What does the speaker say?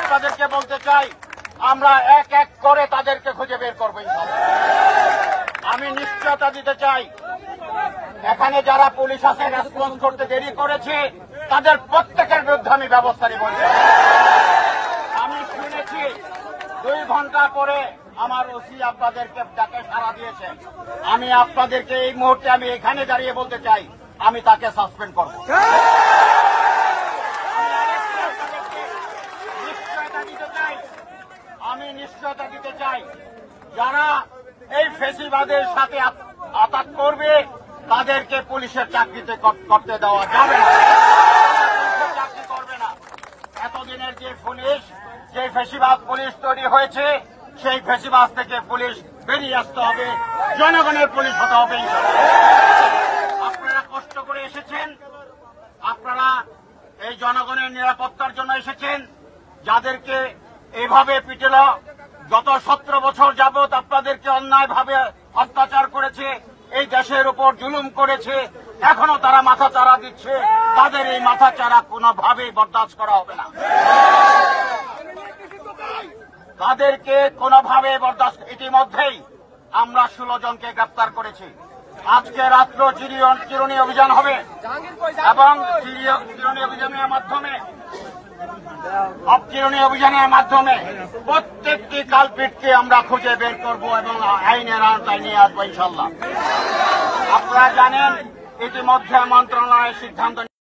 আপনাদেরকে বলতে চাই, আমরা এক এক করে তাদেরকে খুঁজে বের করবো ইনশাআল্লাহ। আমি নিশ্চয়তা দিতে চাই, এখানে যারা পুলিশ আছে রেসপন্স করতে দেরি করেছে তাদের প্রত্যেকের বিরুদ্ধে আমি ব্যবস্থা নিব। আমি শুনেছি 2 ঘন্টা পরে আমার ওসি আপনাদেরকে ডাকে সাড়া দিয়েছেন। আমি আপনাদেরকে এই মুহূর্তে আমি এখানে দাঁড়িয়ে বলতে চাই, আমি তাকে সাসপেন্ড করব। আমি নিশ্চয়তা দিতে চাই, যারা এই ফেসিবাদের সাথে আঘাত করবে তাদেরকে পুলিশের চাকরিতে করতে দেওয়া যাবে না, চাকরি করবে না। এতদিনের যে পুলিশ, যে ফেসিবাদ পুলিশ তৈরি হয়েছে, সেই ফেসিবাদ থেকে পুলিশ বেরিয়ে আসতে হবে, জনগণের পুলিশ হতে হবে। আপনারা কষ্ট করে এসেছেন, আপনারা এই জনগণের নিরাপত্তার জন্য এসেছেন। যাদেরকে এভাবে পিটেল, গত 17 বছর যাবৎ আপনাদেরকে অন্যায়ভাবে অত্যাচার করেছে, এই দেশের উপর জুলুম করেছে, এখনো তারা মাথা চারা দিচ্ছে। তাদের এই মাথা চারা কোনোভাবেই বরদাস্ত করা হবে না, তাদেরকে কোনোভাবে বরদাস্ত। ইতিমধ্যেই আমরা 16 জনকে গ্রেপ্তার করেছি। আজকে রাত্র চিরুনি অভিযান হবে এবং চিরুনি অভিযানের মাধ্যমে প্রত্যেকটি কালপিটকে আমরা খুঁজে বের করব এবং আইনের আওতায় নিয়ে আসবো ইনশাল্লাহ। আপনারা জানেন ইতিমধ্যে মন্ত্রণালয়ের সিদ্ধান্ত